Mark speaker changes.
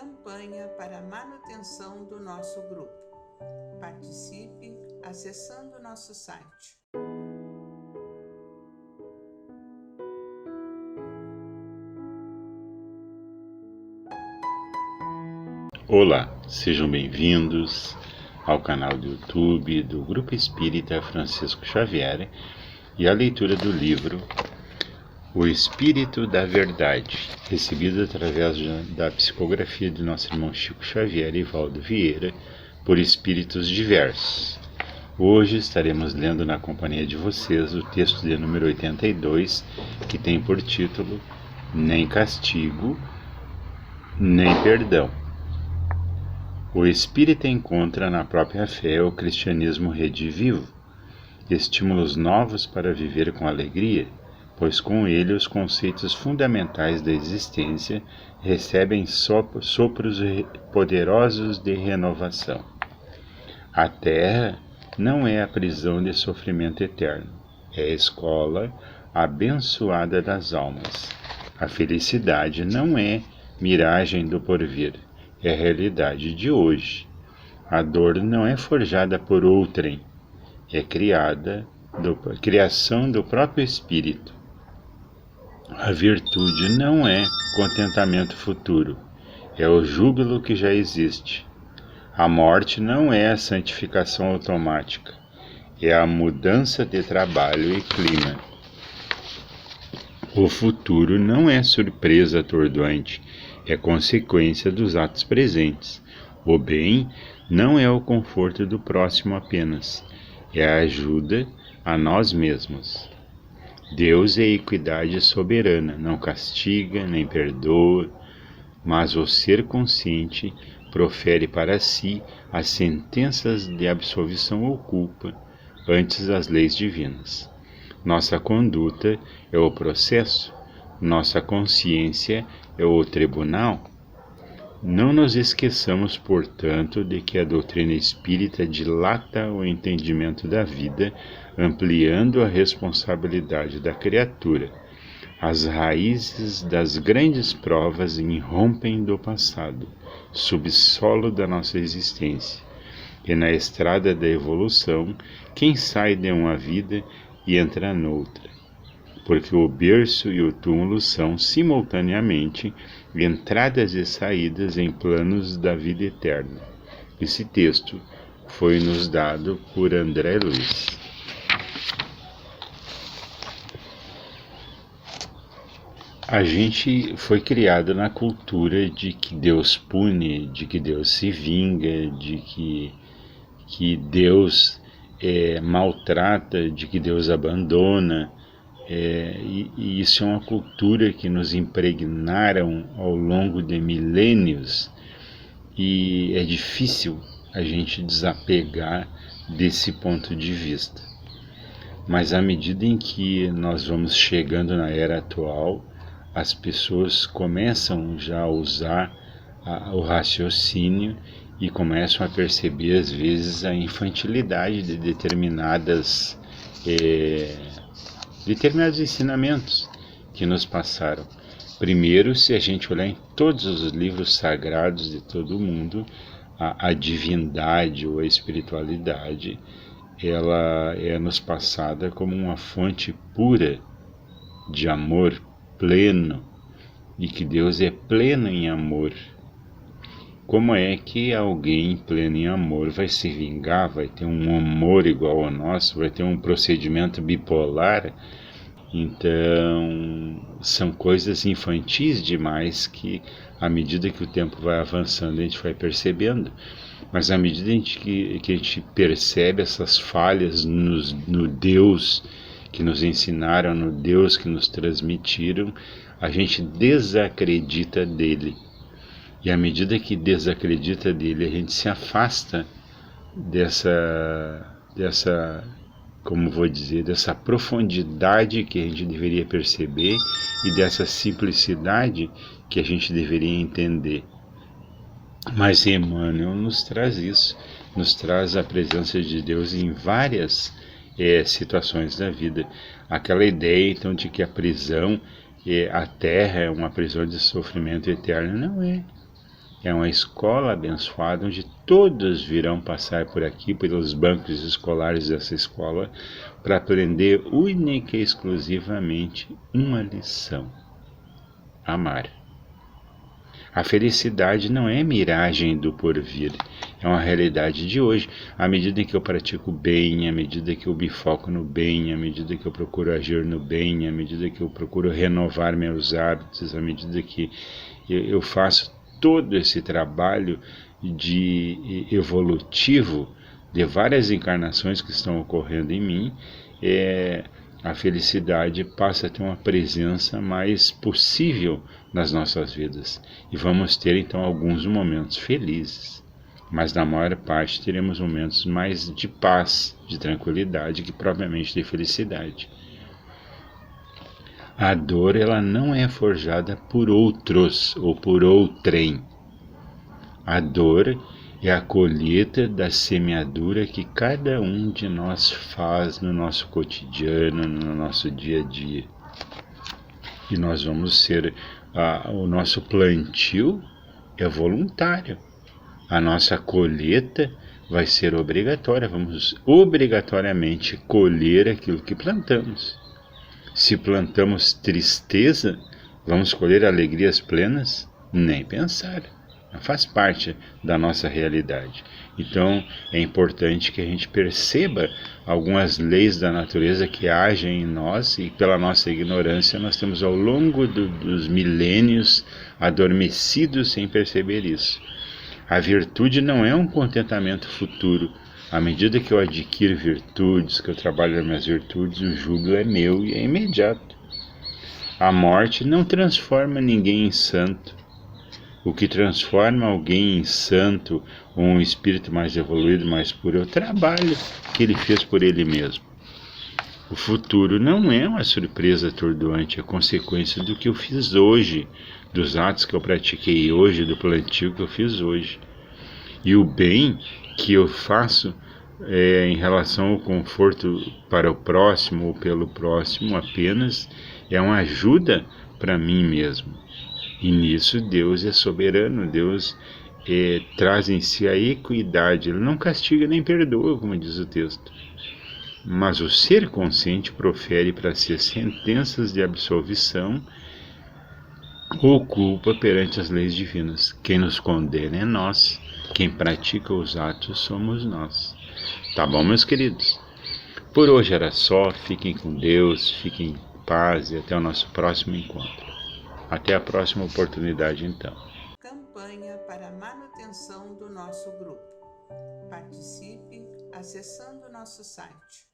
Speaker 1: campanha para a manutenção do nosso grupo. Participe acessando nosso site.
Speaker 2: Olá, sejam bem-vindos ao canal do YouTube do Grupo Espírita Francisco Xavier e a leitura do livro O Espírito da Verdade, recebido através da psicografia de nosso irmão Chico Xavier e Valdo Vieira, por espíritos diversos. Hoje estaremos lendo na companhia de vocês o texto de número 82, que tem por título Nem Castigo, Nem Perdão. O espírita encontra na própria fé o cristianismo redivivo, estímulos novos para viver com alegria, pois com ele os conceitos fundamentais da existência recebem sopros poderosos de renovação. A terra não é a prisão de sofrimento eterno, é a escola abençoada das almas. A felicidade não é miragem do porvir, é a realidade de hoje. A dor não é forjada por outrem, é criação do próprio espírito. A virtude não é contentamento futuro, é o júbilo que já existe. A morte não é a santificação automática, é a mudança de trabalho e clima. O futuro não é surpresa atordoante, é consequência dos atos presentes. O bem não é o conforto do próximo apenas, é a ajuda a nós mesmos. Deus é equidade soberana, não castiga nem perdoa, mas o ser consciente profere para si as sentenças de absolvição ou culpa antes das leis divinas. Nossa conduta é o processo, nossa consciência é o tribunal. Não nos esqueçamos, portanto, de que a doutrina espírita dilata o entendimento da vida, ampliando a responsabilidade da criatura. As raízes das grandes provas irrompem do passado, subsolo da nossa existência. E na estrada da evolução, quem sai de uma vida e entra noutra, porque o berço e o túmulo são, simultaneamente, entradas e saídas em planos da vida eterna. Esse texto foi nos dado por André Luiz. A gente foi criado na cultura de que Deus pune, de que Deus se vinga, de que Deus maltrata, de que Deus abandona. E isso é uma cultura que nos impregnaram ao longo de milênios e é difícil a gente desapegar desse ponto de vista. Mas à medida em que nós vamos chegando na era atual, as pessoas começam já a usar o raciocínio e começam a perceber às vezes a infantilidade de determinados ensinamentos que nos passaram. Primeiro, se a gente olhar em todos os livros sagrados de todo o mundo, a divindade ou a espiritualidade, ela é nos passada como uma fonte pura de amor pleno, e que Deus é pleno em amor. Como é que alguém pleno em amor vai se vingar, vai ter um amor igual ao nosso, vai ter um procedimento bipolar? Então, são coisas infantis demais que, à medida que o tempo vai avançando, a gente vai percebendo. Mas à medida que a gente percebe essas falhas no Deus que nos ensinaram, no Deus que nos transmitiram, a gente desacredita dele. E à medida que desacredita dele, a gente se afasta dessa profundidade que a gente deveria perceber e dessa simplicidade que a gente deveria entender. Mas Emmanuel nos traz isso, nos traz a presença de Deus em várias situações da vida. Aquela ideia, então, de que a prisão, a terra é uma prisão de sofrimento eterno, não é. é uma escola abençoada onde todos virão passar por aqui, pelos bancos escolares dessa escola, para aprender única e exclusivamente uma lição: amar. A felicidade não é miragem do porvir, é uma realidade de hoje. À medida que eu pratico o bem, à medida que eu me foco no bem, à medida que eu procuro agir no bem, à medida que eu procuro renovar meus hábitos, à medida que eu faço todo esse trabalho de evolutivo de várias encarnações que estão ocorrendo em mim, a felicidade passa a ter uma presença mais possível nas nossas vidas. E vamos ter então alguns momentos felizes, mas na maior parte teremos momentos mais de paz, de tranquilidade, que propriamente de felicidade. A dor, ela não é forjada por outros ou por outrem. A dor é a colheita da semeadura que cada um de nós faz no nosso cotidiano, no nosso dia a dia. E nós vamos ser, o nosso plantio é voluntário. A nossa colheita vai ser obrigatória. Vamos obrigatoriamente colher aquilo que plantamos. Se plantamos tristeza, vamos colher alegrias plenas? Nem pensar. Faz parte da nossa realidade. Então é importante que a gente perceba algumas leis da natureza que agem em nós, e pela nossa ignorância nós temos ao longo dos milênios adormecidos sem perceber isso. A virtude não é um contentamento futuro. À medida que eu adquiro virtudes, que eu trabalho nas minhas virtudes, o júbilo é meu e é imediato. A morte não transforma ninguém em santo. O que transforma alguém em santo ou um espírito mais evoluído, mais puro, é o trabalho que ele fez por ele mesmo. O futuro não é uma surpresa atordoante, é consequência do que eu fiz hoje, dos atos que eu pratiquei hoje, do plantio que eu fiz hoje. E o bem que eu faço em relação ao conforto para o próximo ou pelo próximo apenas é uma ajuda para mim mesmo. E nisso Deus é soberano, Deus traz em si a equidade, Ele não castiga nem perdoa, como diz o texto. Mas o ser consciente profere para si as sentenças de absolvição ou culpa perante as leis divinas. Quem nos condena é nós, quem pratica os atos somos nós. Tá bom, meus queridos? Por hoje era só, fiquem com Deus, fiquem em paz e até o nosso próximo encontro. Até a próxima oportunidade, então.
Speaker 1: Campanha para a manutenção do nosso grupo. Participe acessando nosso site